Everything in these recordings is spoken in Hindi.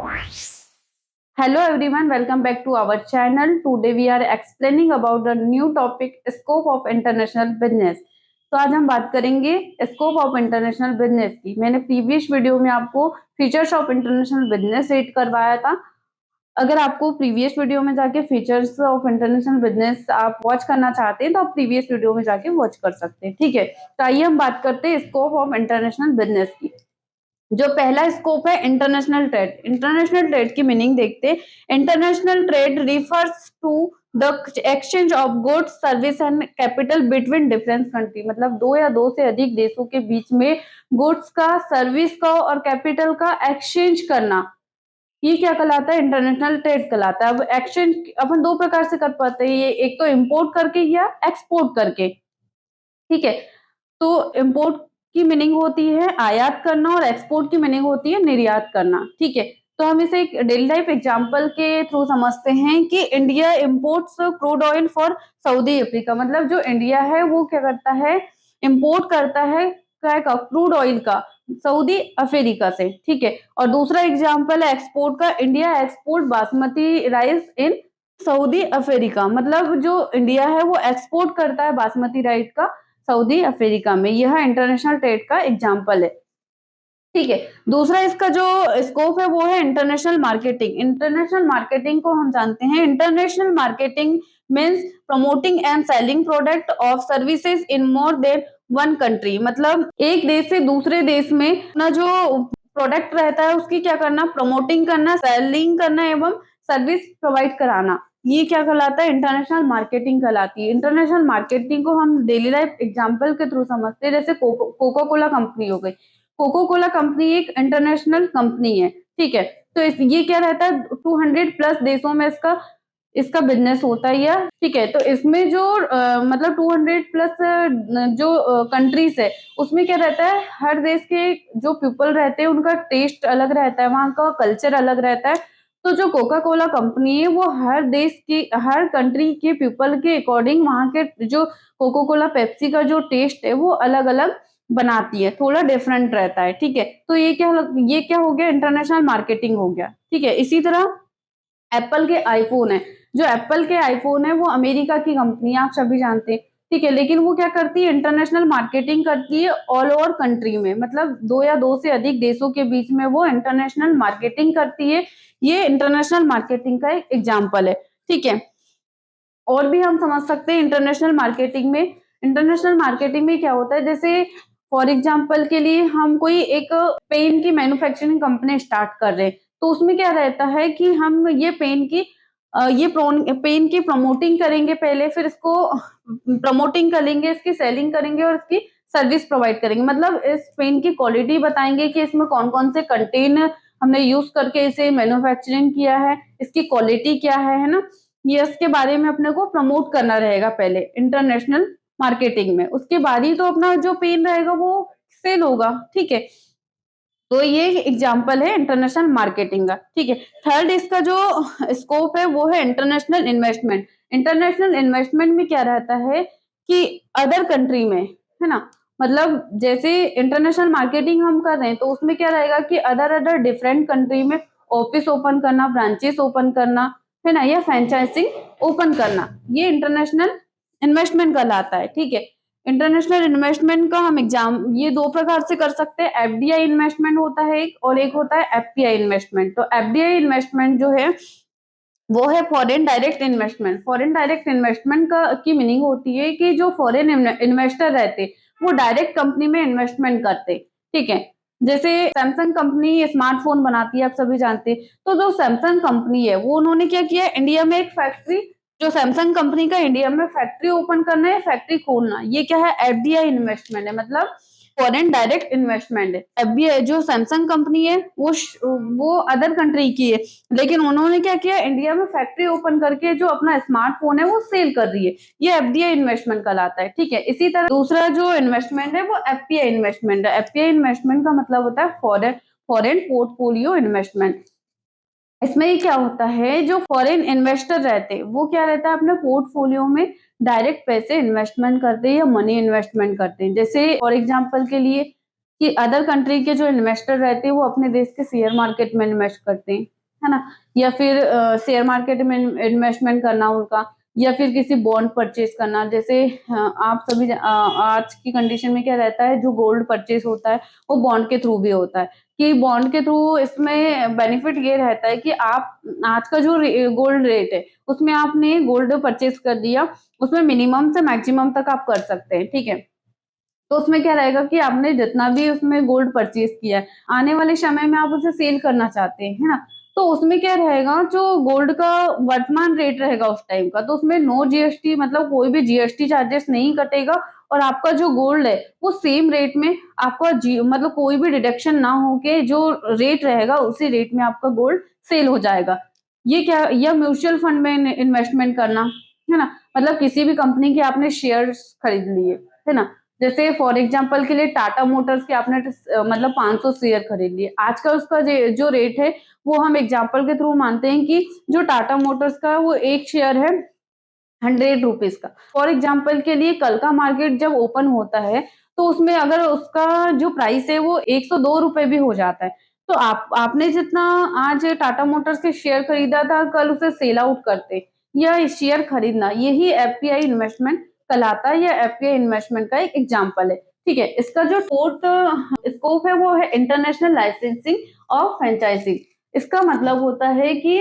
Hello everyone, welcome back to our channel. Today we are explaining about the new topic scope of international business. तो आज हम बात करेंगे स्कोप ऑफ इंटरनेशनल बिजनेस की। मैंने प्रीवियस वीडियो में आपको features of international business read करवाया था। अगर आपको प्रीवियस वीडियो में जाके फीचर्स ऑफ इंटरनेशनल बिजनेस आप वॉच करना चाहते हैं तो आप प्रीवियस वीडियो में जाके वॉच कर सकते हैं। ठीक है, तो आइए हम बात करते हैं स्कोप ऑफ इंटरनेशनल बिजनेस की। जो पहला स्कोप है इंटरनेशनल ट्रेड। इंटरनेशनल ट्रेड की मीनिंग देखते हैं। International trade refers to the exchange of goods service and capital between different country. मतलब दो या दो से अधिक देशों के बीच में गुड्स का, सर्विस का और कैपिटल का एक्सचेंज करना, ये क्या कहलाता है? इंटरनेशनल ट्रेड कहलाता है। अब एक्सचेंज अपन दो प्रकार से कर पाते हैं, ये एक तो इम्पोर्ट करके या एक्सपोर्ट करके। ठीक है, तो इम्पोर्ट की मीनिंग होती है आयात करना और एक्सपोर्ट की मीनिंग होती है निर्यात करना। ठीक है, तो हम इसे एक डेली लाइफ एग्जांपल के थ्रू समझते हैं कि India imports crude oil for Saudi Africa. मतलब जो इंडिया है वो क्या करता है? इंपोर्ट करता है क्या का? क्रूड ऑयल का, सऊदी अफ्रीका से। ठीक है, और दूसरा एग्जांपल है एक्सपोर्ट का। India export basmati rice in Saudi Africa. मतलब जो इंडिया है वो एक्सपोर्ट करता है बासमती राइस का सऊदी अफ्रीका में। यह इंटरनेशनल ट्रेड का एग्जांपल है। ठीक है, दूसरा इसका जो स्कोप है वो है इंटरनेशनल मार्केटिंग। इंटरनेशनल मार्केटिंग को हम जानते हैं, international marketing means promoting and selling product of services in more than one country. मतलब एक देश से दूसरे देश में अपना जो प्रोडक्ट रहता है उसकी क्या करना? प्रमोटिंग करना, सेलिंग करना एवं सर्विस प्रोवाइड कराना, ये क्या कहलाता है? इंटरनेशनल मार्केटिंग कहलाती है। इंटरनेशनल मार्केटिंग को हम डेली लाइफ एग्जांपल के थ्रू समझते हैं। जैसे कोका कोला कंपनी हो गई। कोका कोला कंपनी एक इंटरनेशनल कंपनी है। ठीक है, तो ये क्या रहता है? 200 प्लस देशों में इसका इसका बिजनेस होता है। या ठीक है, तो इसमें जो मतलब 200 प्लस जो कंट्रीज है उसमें क्या रहता है? हर देश के जो पीपल रहते हैं उनका टेस्ट अलग रहता है, वहाँ का कल्चर अलग रहता है। तो जो कोका कोला कंपनी है वो हर देश की, हर कंट्री के पीपल के अकॉर्डिंग वहाँ के जो कोका कोला पेप्सी का जो टेस्ट है वो अलग अलग बनाती है, थोड़ा डिफरेंट रहता है। ठीक है, तो ये क्या हो गया? इंटरनेशनल मार्केटिंग हो गया। ठीक है, इसी तरह एप्पल के आईफोन है। जो एप्पल के आईफोन है वो अमेरिका की कंपनी है, आप सभी जानते हैं। ठीक है, लेकिन वो क्या करती है? इंटरनेशनल मार्केटिंग करती है ऑल ओवर कंट्री में। मतलब दो या दो से अधिक देशों के बीच में वो इंटरनेशनल मार्केटिंग करती है। ये इंटरनेशनल मार्केटिंग का एक एग्जाम्पल है। ठीक है, और भी हम समझ सकते हैं इंटरनेशनल मार्केटिंग में। इंटरनेशनल मार्केटिंग में क्या होता है? जैसे फॉर एग्जाम्पल के लिए हम कोई एक पेन की मैन्युफैक्चरिंग कंपनी स्टार्ट कर रहे हैं, तो उसमें क्या रहता है कि हम ये पेन की प्रमोटिंग करेंगे पहले, फिर इसको प्रमोटिंग करेंगे, इसकी सेलिंग करेंगे और इसकी सर्विस प्रोवाइड करेंगे। मतलब इस पेन की क्वालिटी बताएंगे कि इसमें कौन कौन से कंटेन हमने यूज करके इसे मैन्युफैक्चरिंग किया है, इसकी क्वालिटी क्या है ना, ये इसके बारे में अपने को प्रमोट करना रहेगा पहले इंटरनेशनल मार्केटिंग में। उसके बाद ही तो अपना जो पेन रहेगा वो सेल होगा। ठीक है, तो ये एग्जाम्पल है इंटरनेशनल मार्केटिंग का। ठीक है, थर्ड इसका जो स्कोप है वो है इंटरनेशनल इन्वेस्टमेंट। इंटरनेशनल इन्वेस्टमेंट में क्या रहता है कि अदर कंट्री में, है ना, मतलब जैसे इंटरनेशनल मार्केटिंग हम कर रहे हैं तो उसमें क्या रहेगा कि अदर अदर डिफरेंट कंट्री में ऑफिस ओपन करना, ब्रांचेस ओपन करना, है ना, या फ्रेंचाइजिंग ओपन करना, ये इंटरनेशनल इन्वेस्टमेंट कहलाता है। ठीक है, इंटरनेशनल इन्वेस्टमेंट का हम एग्जाम ये दो प्रकार से कर सकते हैं। एफडीआई इन्वेस्टमेंट होता है एक, और एक होता है एफपीआई इन्वेस्टमेंट। तो एफडीआई इन्वेस्टमेंट जो है वो है foreign direct investment. Foreign direct investment का की मीनिंग होती है कि जो फॉरेन इन्वेस्टर रहते वो डायरेक्ट कंपनी में इन्वेस्टमेंट करते। ठीक है, जैसे सैमसंग कंपनी स्मार्टफोन बनाती है, आप सभी जानते हैं। तो जो सैमसंग कंपनी है वो उन्होंने क्या किया? इंडिया में एक फैक्ट्री, जो सैमसंग कंपनी का इंडिया में फैक्ट्री ओपन करना है, फैक्ट्री खोलना, ये क्या है? एफडीआई इन्वेस्टमेंट है, मतलब फॉरेन डायरेक्ट इन्वेस्टमेंट है। एफबीआई जो सैमसंग कंपनी है वो अदर कंट्री की है, लेकिन उन्होंने क्या किया? इंडिया में फैक्ट्री ओपन करके जो अपना स्मार्टफोन है वो सेल कर रही है, ये एफडीआई इन्वेस्टमेंट कहलाता है। ठीक है, इसी तरह दूसरा जो इन्वेस्टमेंट है वो एफपीआई इन्वेस्टमेंट है। एफपीआई इन्वेस्टमेंट का मतलब होता है फॉरेन पोर्टफोलियो इन्वेस्टमेंट। इसमें ये क्या होता है? जो फॉरेन इन्वेस्टर रहते हैं वो क्या रहता है? अपने पोर्टफोलियो में डायरेक्ट पैसे इन्वेस्टमेंट करते हैं या मनी इन्वेस्टमेंट करते हैं। जैसे फॉर एग्जांपल के लिए कि अदर कंट्री के जो इन्वेस्टर रहते हैं वो अपने देश के शेयर मार्केट में इन्वेस्ट करते हैं, है ना? या फिर शेयर मार्केट में इन्वेस्टमेंट करना उनका, या फिर किसी बॉन्ड परचेज करना। जैसे आप सभी आज की कंडीशन में क्या रहता है, जो गोल्ड परचेज होता है वो बॉन्ड के थ्रू भी होता है, कि बॉन्ड के थ्रू इसमें बेनिफिट ये रहता है कि आप आज का जो गोल्ड रेट है उसमें आपने गोल्ड परचेज कर दिया, उसमें मिनिमम से मैक्सिमम तक आप कर सकते हैं, ठीक है? तो उसमें क्या रहेगा कि आपने जितना भी उसमें गोल्ड परचेज किया है, आने वाले समय में आप उसे सेल करना चाहते हैं, है ना? तो उसमें क्या रहेगा, जो गोल्ड का वर्तमान रेट रहेगा उस टाइम का, तो उसमें नो जीएसटी, मतलब कोई भी जीएसटी चार्जेस नहीं कटेगा, और आपका जो गोल्ड है वो सेम रेट में आपका मतलब कोई भी डिडक्शन ना होके जो रेट रहेगा उसी रेट में आपका गोल्ड सेल हो जाएगा। ये क्या, या म्यूचुअल फंड में इन्वेस्टमेंट करना, है ना? मतलब किसी भी कंपनी के आपने शेयर्स खरीद लिए, है ना? जैसे फॉर एग्जांपल के लिए टाटा मोटर्स के आपने मतलब 500 शेयर खरीद लिए। आज का उसका जो रेट है वो हम एग्जांपल के थ्रू मानते हैं कि जो टाटा मोटर्स का वो एक शेयर है 100 रुपीज का। फॉर एग्जांपल के लिए कल का मार्केट जब ओपन होता है तो उसमें अगर उसका जो प्राइस है वो 102 रुपए भी हो जाता है, तो आपने जितना आज टाटा मोटर्स के शेयर खरीदा था कल उसे सेल आउट करते, या शेयर खरीदना, यही एफपीआई इन्वेस्टमेंट कहलाता है, या एफपीआई इन्वेस्टमेंट का एक एग्जाम्पल है, ठीक है? इसका जो फोर्थ स्कोप है वो है इंटरनेशनल लाइसेंसिंग और फ्रेंचाइजिंग। इसका मतलब होता है कि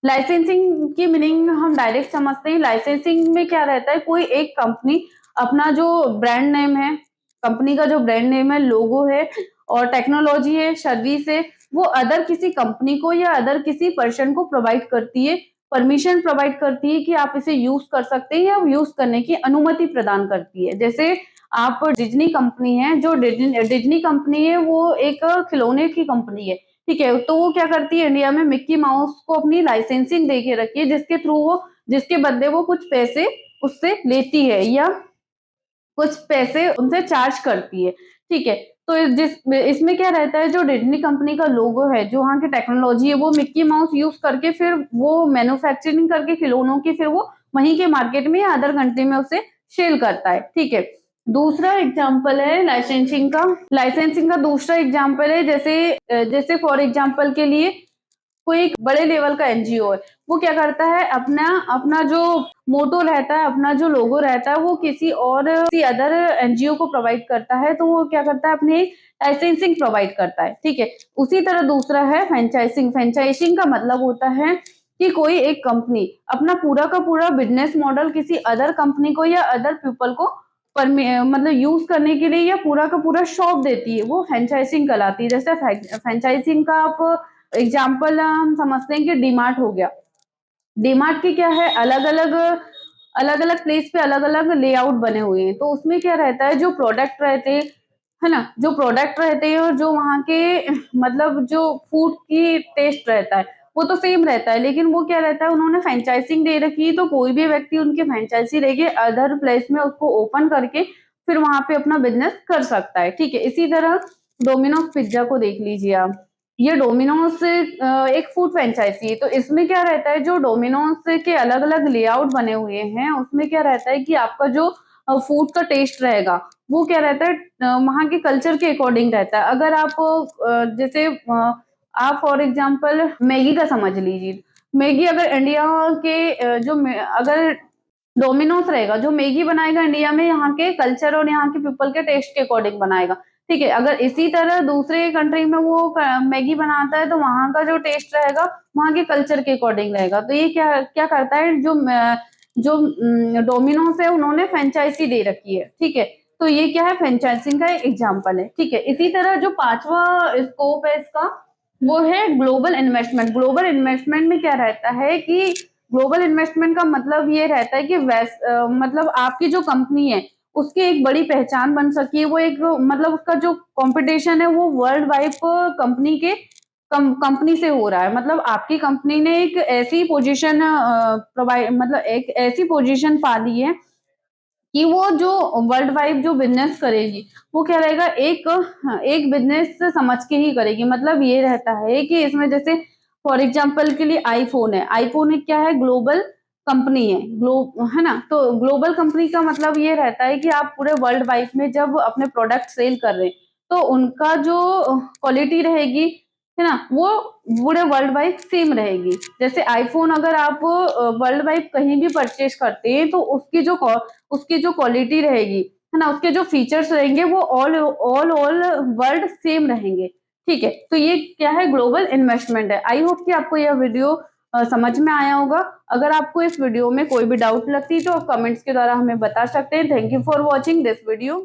लाइसेंसिंग की मीनिंग हम डायरेक्ट समझते हैं। लाइसेंसिंग में क्या रहता है, कोई एक कंपनी अपना जो ब्रांड नेम है, कंपनी का जो ब्रांड नेम है, लोगो है और टेक्नोलॉजी है, सर्विस है, वो अदर किसी कंपनी को या अदर किसी पर्सन को प्रोवाइड करती है, परमिशन प्रोवाइड करती है कि आप इसे यूज कर सकते हैं या यूज करने की अनुमति प्रदान करती है। जैसे आप डिज्नी कंपनी है, जो डिज्नी कंपनी है वो एक खिलौने की कंपनी है, ठीक है? तो वो क्या करती है, इंडिया में मिक्की माउस को अपनी लाइसेंसिंग दे के रखी है, जिसके थ्रू वो, जिसके बदले वो कुछ पैसे उससे लेती है या कुछ पैसे उनसे चार्ज करती है, ठीक है? तो जिस इसमें क्या रहता है, जो डिज्नी कंपनी का लोगो है, जो वहाँ की टेक्नोलॉजी है, वो मिक्की माउस यूज करके फिर वो मैन्युफैक्चरिंग करके खिलौनों की फिर वो वहीं के मार्केट में या अदर कंट्री में उसे सेल करता है, ठीक है? दूसरा एग्जाम्पल है लाइसेंसिंग का। लाइसेंसिंग का दूसरा एग्जाम्पल है, जैसे फॉर एग्जाम्पल के लिए कोई एक बड़े लेवल का एनजीओ है, वो क्या करता है, अपना अपना जो मोटो रहता है, अपना जो लोगो रहता है, वो किसी अदर एनजीओ को प्रोवाइड करता है, तो वो क्या करता है, अपनी लाइसेंसिंग प्रोवाइड करता है, ठीक है? उसी तरह दूसरा है फ्रेंचाइजिंग। फ्रेंचाइजिंग का मतलब होता है कि कोई एक कंपनी अपना पूरा का पूरा बिजनेस मॉडल किसी अदर कंपनी को या अदर पीपल को मतलब यूज करने के लिए या पूरा का पूरा शॉप देती है, वो फ्रेंचाइजिंग कहलाती है। जैसे फ्रेंचाइजिंग का आप एग्जाम्पल हम समझते हैं कि डीमार्ट हो गया। डीमार्ट के क्या है, अलग अलग प्लेस पे अलग अलग लेआउट बने हुए हैं, तो उसमें क्या रहता है, जो प्रोडक्ट रहते हैं, है ना, जो प्रोडक्ट रहते हैं और जो वहाँ के मतलब जो फूड की टेस्ट रहता है वो तो सेम रहता है, लेकिन वो क्या रहता है, उन्होंने फ्रेंचाइजिंग दे रखी है, तो कोई भी व्यक्ति उनकी फ्रेंचाइजी लेके अदर प्लेस में उसको ओपन करके फिर वहां पे अपना बिजनेस कर सकता है, ठीक है? इसी तरह डोमिनोज पिज्जा को देख लीजिए आप। ये डोमिनोज एक फूड फ्रेंचाइजी है, तो इसमें क्या रहता है, जो डोमिनोज के अलग अलग लेआउट बने हुए हैं उसमें क्या रहता है कि आपका जो फूड का टेस्ट रहेगा वो क्या रहता है, वहाँ के कल्चर के अकॉर्डिंग रहता है। अगर आप जैसे आप फॉर एग्जांपल मैगी का समझ लीजिए। मैगी अगर इंडिया के अगर डोमिनोज रहेगा, जो मैगी बनाएगा इंडिया में यहाँ के कल्चर और यहाँ के पीपल के टेस्ट के अकॉर्डिंग बनाएगा, ठीक है? अगर इसी तरह दूसरे कंट्री में वो मैगी बनाता है तो वहां का जो टेस्ट रहेगा वहां के कल्चर के अकॉर्डिंग रहेगा। तो ये क्या क्या करता है, जो डोमिनोज है उन्होंने फ्रेंचाइजी दे रखी है, ठीक है? तो ये क्या है, फ्रेंचाइजिंग का एग्जाम्पल है, ठीक है? इसी तरह जो पांचवा स्कोप है इसका, वो है ग्लोबल इन्वेस्टमेंट। ग्लोबल इन्वेस्टमेंट में क्या रहता है कि ग्लोबल इन्वेस्टमेंट का मतलब ये रहता है कि मतलब आपकी जो कंपनी है उसकी एक बड़ी पहचान बन सकी है, वो एक मतलब उसका जो कंपटीशन है वो वर्ल्ड वाइड कंपनी के कंपनी से हो रहा है। मतलब आपकी कंपनी ने एक ऐसी पोजीशन प्रोवाइड, मतलब एक ऐसी पोजीशन पा ली है कि वो जो वर्ल्ड वाइड जो बिजनेस करेगी वो क्या रहेगा, एक बिजनेस समझ के ही करेगी। मतलब ये रहता है कि इसमें जैसे फॉर एग्जांपल के लिए आईफोन है। आईफोन एक क्या है, ग्लोबल कंपनी है, है ना? तो ग्लोबल कंपनी का मतलब ये रहता है कि आप पूरे वर्ल्ड वाइड में जब अपने प्रोडक्ट सेल कर रहे हैं तो उनका जो क्वालिटी रहेगी, है ना, वो पूरे वर्ल्ड वाइड सेम रहेगी। जैसे आईफोन अगर आप वर्ल्ड वाइड कहीं भी परचेज करते हैं तो उसकी जो क्वालिटी रहेगी, है ना, उसके जो फीचर्स रहेंगे वो ऑल वर्ल्ड सेम रहेंगे। ठीक है, तो ये क्या है, ग्लोबल इन्वेस्टमेंट है। आई होप कि आपको यह वीडियो समझ में आया होगा। अगर आपको इस वीडियो में कोई भी डाउट लगती है तो आप कमेंट्स के द्वारा हमें बता सकते हैं। Thank you for watching this video.